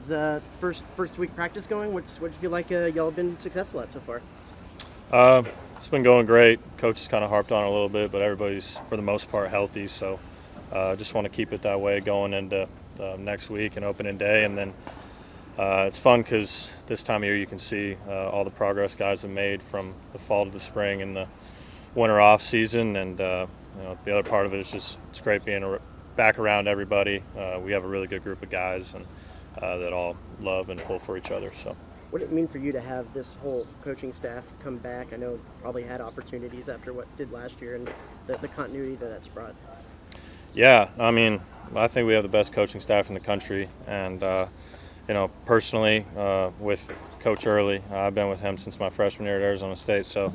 How's first week practice going? What do you feel like y'all have been successful at so far? It's been going great. Coach has kind of harped on it a little bit, but everybody's for the most part healthy. So just want to keep it that way going into next week and opening day. And then it's fun because this time of year you can see all the progress guys have made from the fall to the spring and the winter off season. And the other part of it is just it's great being back around everybody. We have a really good group of guys and that all love and pull for each other. So. What did it mean for you to have this whole coaching staff come back? I know you probably had opportunities after what did last year and the continuity that's brought. Yeah, I mean, I think we have the best coaching staff in the country. And, personally, with Coach Early, I've been with him since my freshman year at Arizona State. So,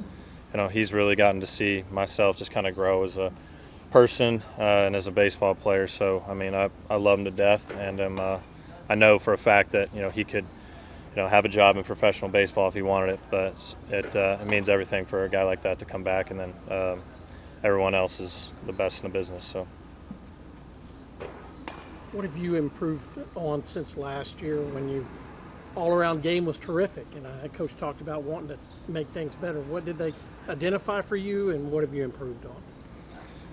he's really gotten to see myself just kind of grow as a person and as a baseball player. So, I mean, I love him to death. And I know for a fact that, he could – have a job in professional baseball if he wanted it, but it means everything for a guy like that to come back, and then everyone else is the best in the business. So, what have you improved on since last year when you all-around game was terrific, and Coach talked about wanting to make things better? What did they identify for you, and what have you improved on?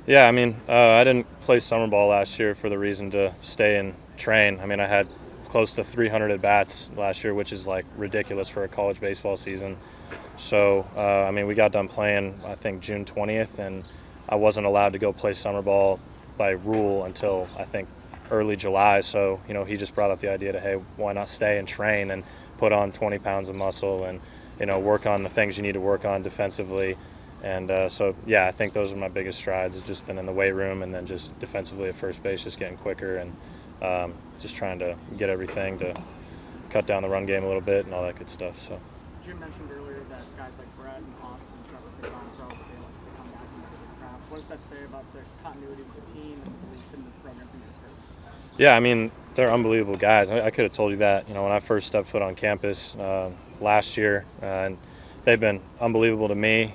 Yeah, I mean, I didn't play summer ball last year for the reason to stay and train. I mean, I had close to 300 at-bats last year, which is like ridiculous for a college baseball season. So, we got done playing, I think, June 20th, and I wasn't allowed to go play summer ball by rule until, I think, early July. So, he just brought up the idea to, hey, why not stay and train and put on 20 pounds of muscle and, work on the things you need to work on defensively. And I think those are my biggest strides. It's just been in the weight room and then just defensively at first base, just getting quicker and just trying to get everything to cut down the run game a little bit and all that good stuff. So. Jim mentioned earlier that guys like Brett and Austin and Trevor pick on pro, but they like to come back into the craft. What does that say about the continuity of the team and the belief in the program for your turf? Yeah, I mean, they're unbelievable guys. I could have told you that, when I first stepped foot on campus last year, and they've been unbelievable to me.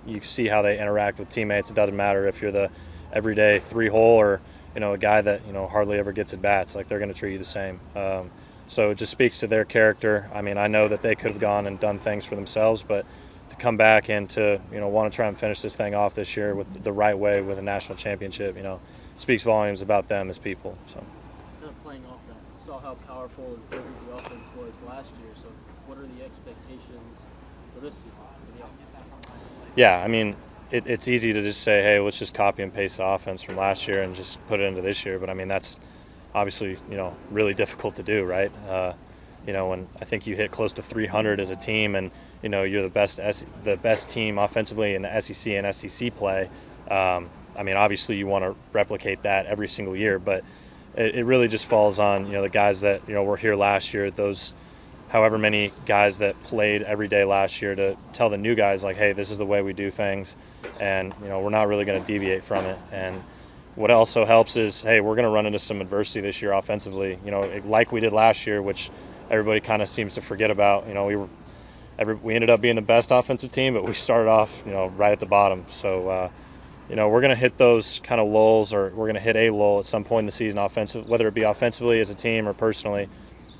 You see how they interact with teammates. It doesn't matter if you're the everyday three-hole or a guy that hardly ever gets at bats. Like, they're going to treat you the same. So it just speaks to their character. I mean, I know that they could have gone and done things for themselves, but to come back and to want to try and finish this thing off this year with the right way with a national championship, speaks volumes about them as people. So. Kind of playing off that, you saw how powerful and fervent the offense was last year. So what are the expectations for this season for the offense? Yeah, I mean, it's easy to just say, hey, let's just copy and paste the offense from last year and just put it into this year. But, I mean, that's obviously, really difficult to do, right? When I think you hit close to 300 as a team and, you're the best team offensively in the SEC and SEC play, obviously you want to replicate that every single year. But it really just falls on, the guys that, were here last year, those however many guys that played every day last year to tell the new guys, like, hey, this is the way we do things, and, we're not really going to deviate from it. And what also helps is, hey, we're going to run into some adversity this year offensively, like we did last year, which everybody kind of seems to forget about. We ended up being the best offensive team, but we started off, right at the bottom. So, we're going to hit those kind of lulls, or we're going to hit a lull at some point in the season offensive, whether it be offensively as a team or personally.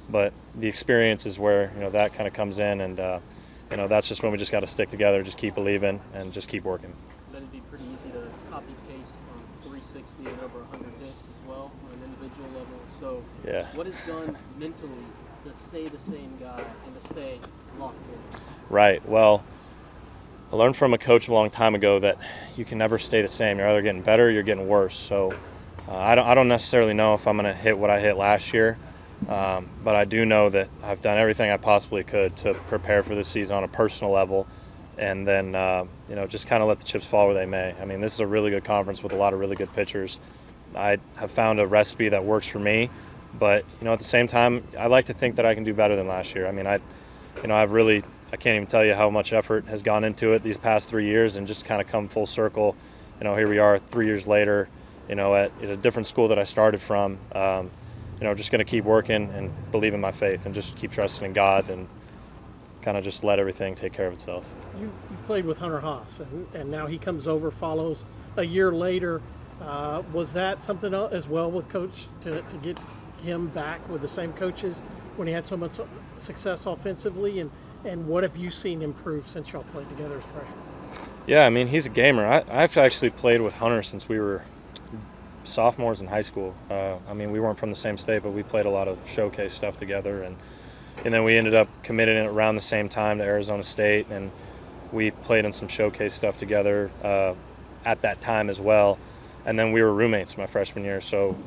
But the experience is where, that kind of comes in, and, that's just when we just got to stick together, just keep believing, and just keep working. Then it'd be pretty easy to copy-paste on 360 and over 100 hits as well on an individual level. So yeah. What is done mentally to stay the same guy and to stay locked in? Right. Well, I learned from a coach a long time ago that you can never stay the same. You're either getting better or you're getting worse. So I don't necessarily know if I'm going to hit what I hit last year. But I do know that I've done everything I possibly could to prepare for this season on a personal level, and then just kind of let the chips fall where they may. I mean, this is a really good conference with a lot of really good pitchers. I have found a recipe that works for me, but at the same time, I like to think that I can do better than last year. I mean, I can't even tell you how much effort has gone into it these past 3 years, and just kind of come full circle. Here we are 3 years later, at a different school that I started from. Just going to keep working and believe in my faith and just keep trusting in God and kind of just let everything take care of itself. You played with Hunter Haas, and now he comes over, follows a year later. Was that something as well with Coach to get him back with the same coaches when he had so much success offensively? And what have you seen improve since y'all played together as freshmen? Yeah, I mean, he's a gamer. I've actually played with Hunter since we were sophomores in high school. I mean, we weren't from the same state, but we played a lot of showcase stuff together, and then we ended up committing around the same time to Arizona State, and we played in some showcase stuff together at that time as well. And then we were roommates my freshman year, so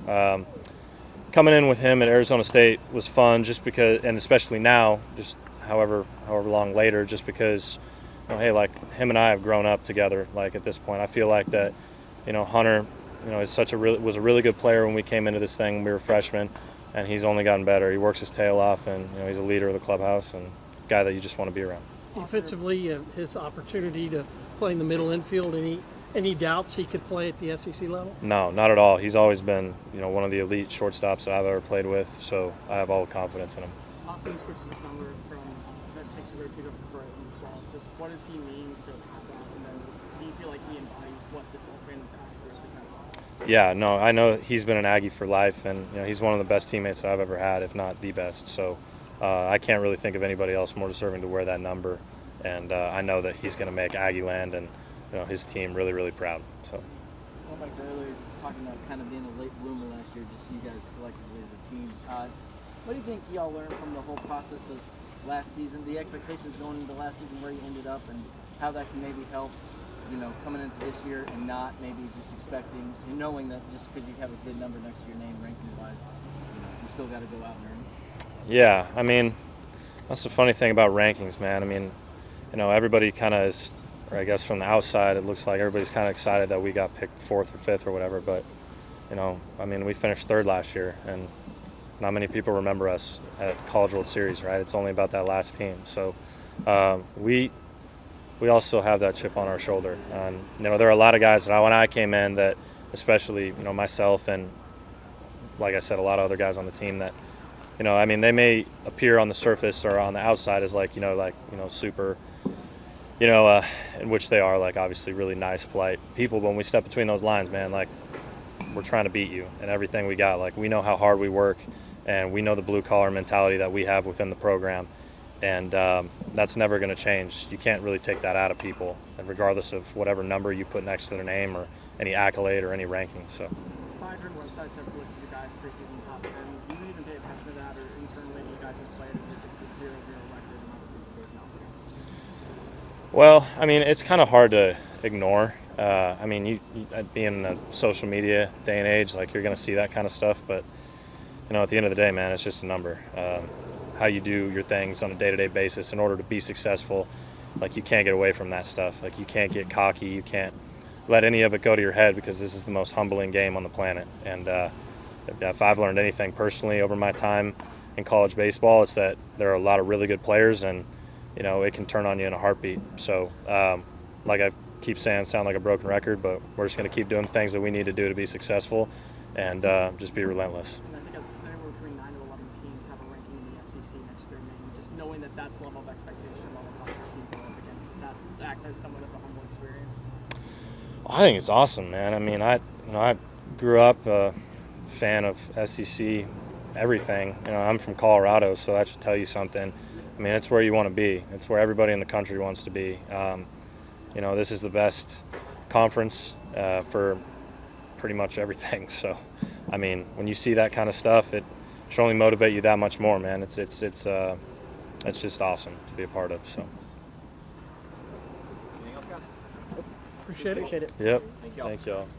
coming in with him at Arizona State was fun, just because, and especially now, just however long later, just because, you know, hey, like him and I have grown up together. Like at this point, I feel like that, you know, Hunter, you know, was a really good player when we came into this thing when we were freshmen, and he's only gotten better. He works his tail off, and you know, he's a leader of the clubhouse and a guy that you just want to be around. Defensively, his opportunity to play in the middle infield, any doubts he could play at the SEC level? No, not at all. He's always been, you know, one of the elite shortstops that I've ever played with, so I have all the confidence in him. Austin switches his number from that takes you rotate up to right and 12. Just what does he mean to have that? And then do you feel like he embodies what the Dolphin represents? Yeah, no, I know he's been an Aggie for life, and you know, he's one of the best teammates that I've ever had, if not the best. So I can't really think of anybody else more deserving to wear that number, and I know that he's going to make Aggie land and, you know, his team really, really proud. So. Going back to earlier, talking about kind of being a late bloomer last year, just you guys collectively as a team. What do you think y'all learned from the whole process of last season, the expectations going into last season, where you ended up, and how that can maybe help, you know, coming into this year and not maybe just expecting and knowing that just because you have a good number next to your name ranking-wise, you know, you still got to go out and earn it? Yeah, I mean, that's the funny thing about rankings, man. I mean, you know, everybody kind of is, or I guess from the outside, it looks like everybody's kind of excited that we got picked 4th or 5th or whatever. But, you know, I mean, we finished 3rd last year, and not many people remember us at the College World Series, right? It's only about that last team. So we all still have that chip on our shoulder. And, you know, there are a lot of guys that when I came in that, especially, you know, myself and, like I said, a lot of other guys on the team that, you know, I mean, they may appear on the surface or on the outside as like, super, you know, in which they are, like, obviously really nice, polite people. But when we step between those lines, man, like, we're trying to beat you and everything we got. Like, we know how hard we work, and we know the blue-collar mentality that we have within the program. And that's never going to change. You can't really take that out of people, regardless of whatever number you put next to their name or any accolade or any ranking. So. 5 different websites have listed you guys preseason top 10. Do you even pay attention to that, or internally you guys as players, if it's a 0-0 record and other people face outbreaks? Well, I mean, it's kind of hard to ignore. I mean, you being in a social media day and age, like, you're going to see that kind of stuff. But, you know, at the end of the day, man, it's just a number. How you do your things on a day-to-day basis in order to be successful, like, you can't get away from that stuff. Like, you can't get cocky. You can't let any of it go to your head, because this is the most humbling game on the planet. And if I've learned anything personally over my time in college baseball, it's that there are a lot of really good players, and, you know, it can turn on you in a heartbeat. So, like I keep saying, sound like a broken record, but we're just going to keep doing things that we need to do to be successful, and just be relentless. And I think it's anywhere between 9 to 11 teams have a ranking in the SEC next to their name. Just knowing that that's the level of expectation, level of competition you go up against, does that act as somewhat of a humble experience? I think it's awesome, man. I mean, I grew up a fan of SEC everything. You know, I'm from Colorado, so that should tell you something. I mean, it's where you want to be. It's where everybody in the country wants to be. You know, this is the best conference for pretty much everything. So, I mean, when you see that kind of stuff, it should only motivate you that much more, man. It's just awesome to be a part of. So. Appreciate it. Yep. Thank y'all.